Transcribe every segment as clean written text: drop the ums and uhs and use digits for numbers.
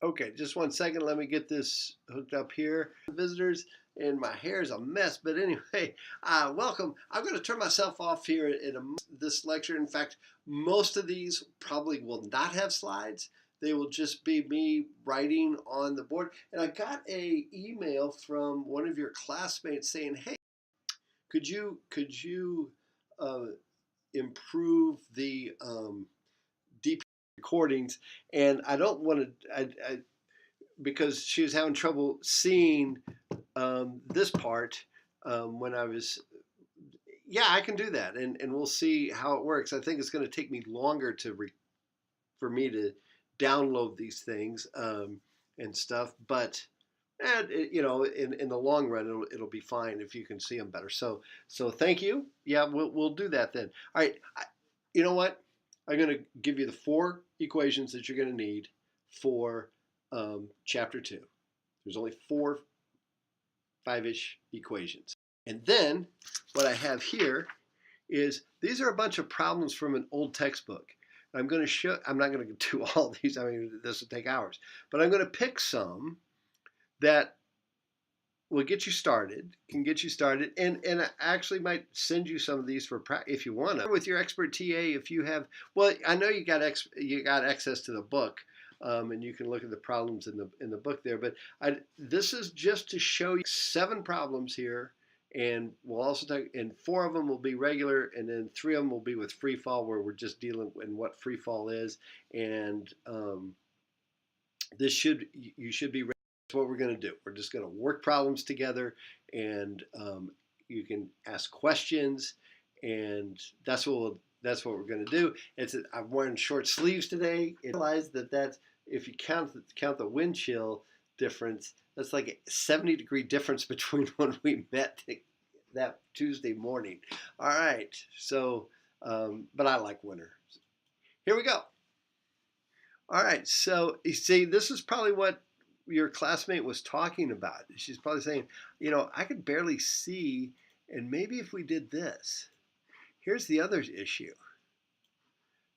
Okay, just 1 second. Let me get this hooked up here. Visitors, and my hair is a mess. But anyway, welcome. I'm going to turn myself off here in this lecture. In fact, most of these probably will not have slides. They will just be me writing on the board. And I got a email from one of your classmates saying, "Hey, could you uh, improve the deep recordings?" And I don't want to. Because she was having trouble seeing this part when I was, yeah, I can do that, and we'll see how it works. I think it's going to take me longer for me to download these things and stuff, but in the long run, it'll be fine if you can see them better. So thank you. Yeah, we'll do that then. All right, you know what? I'm going to give you the 4 equations that you're going to need for chapter 2. There's only 4 5-ish equations. And then what I have here is these are a bunch of problems from an old textbook. I'm going to show, I'm not going to do all these, I mean, this will take hours, but I'm going to pick some that will get you started, can get you started, and I actually might send you some of these for if you want to. With your expert TA, if you have, well, I know you got access to the book, and you can look at the problems in the book there. But this is just to show you 7 problems here, and we'll also talk. And 4 of them will be regular, and then 3 of them will be with free fall, where we're just dealing in what free fall is, and you should be ready. That's what we're going to do. We're just going to work problems together, and you can ask questions, and that's what we're going to do. I'm wearing short sleeves today. I realize that if you count the wind chill difference, that's like a 70-degree difference between when we met that Tuesday morning. All right, so but I like winter. Here we go. All right, so you see, this is probably what your classmate was talking about. She's probably saying, I could barely see, and maybe if we did this. Here's the other issue.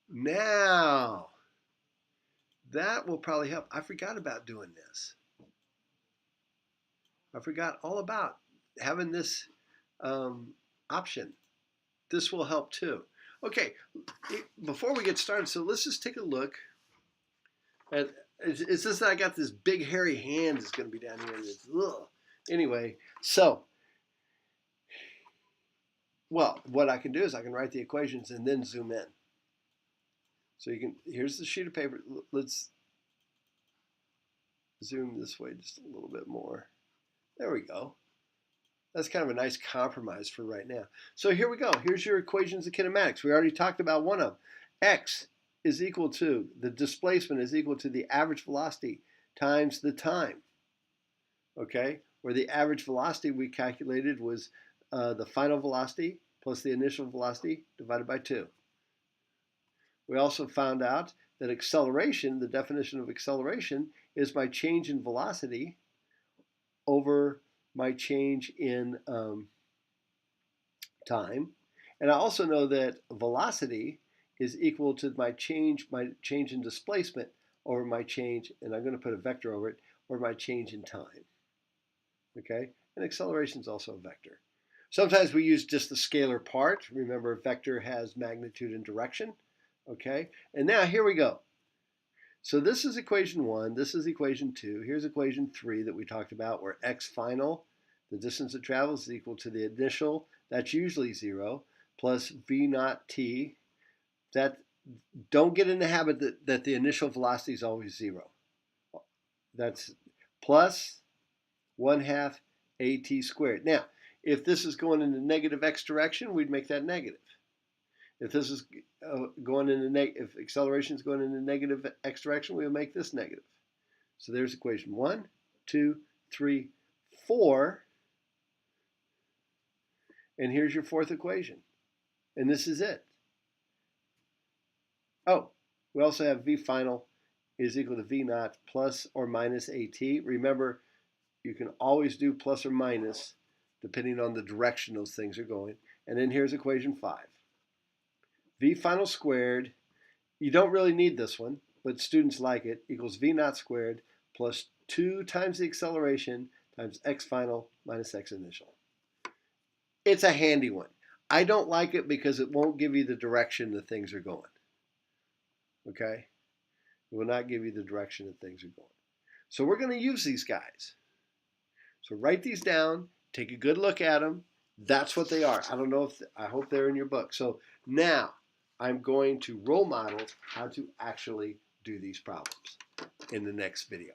Now, that will probably help. I forgot about doing this. I forgot all about having this option. This will help too. Okay, before we get started, so let's just take a look at. It's just that I got this big hairy hand that's going to be down here. And ugh. Anyway, so, well, what I can do is I can write the equations and then zoom in. So here's the sheet of paper. Let's zoom this way just a little bit more. There we go. That's kind of a nice compromise for right now. So here we go. Here's your equations of kinematics. We already talked about one of them. X is equal to, the displacement is equal to the average velocity times the time. Okay, where the average velocity we calculated was the final velocity plus the initial velocity divided by 2. We also found out that acceleration, the definition of acceleration, is my change in velocity over my change in time. And I also know that velocity is equal to my change in displacement over my change, and I'm going to put a vector over it, or my change in time. Okay, and acceleration is also a vector. Sometimes we use just the scalar part. Remember, a vector has magnitude and direction. Okay, and now here we go. So this is equation 1, this is equation 2, here's equation 3 that we talked about, where x final, the distance it travels, is equal to the initial, that's usually 0, plus v naught t. That, don't get in the habit that the initial velocity is always 0. That's plus 1/2 at squared. Now, if this is going in the negative x direction, we'd make that negative. If this is if acceleration is going in the negative x direction, we'll make this negative. So there's equation 1, 2, 3, 4. And here's your 4th equation. And this is it. Oh, we also have v final is equal to v naught plus or minus at. Remember, you can always do plus or minus depending on the direction those things are going. And then here's equation 5. V final squared, you don't really need this one. but students like it, equals v naught squared plus 2 times the acceleration times x final minus x initial. It's a handy one. I don't like it because it won't give you the direction that things are going. Okay? It will not give you the direction that things are going. So we're going to use these guys. So write these down, take a good look at them. That's what they are. I don't know if, I hope they're in your book. So now I'm going to role model how to actually do these problems in the next video.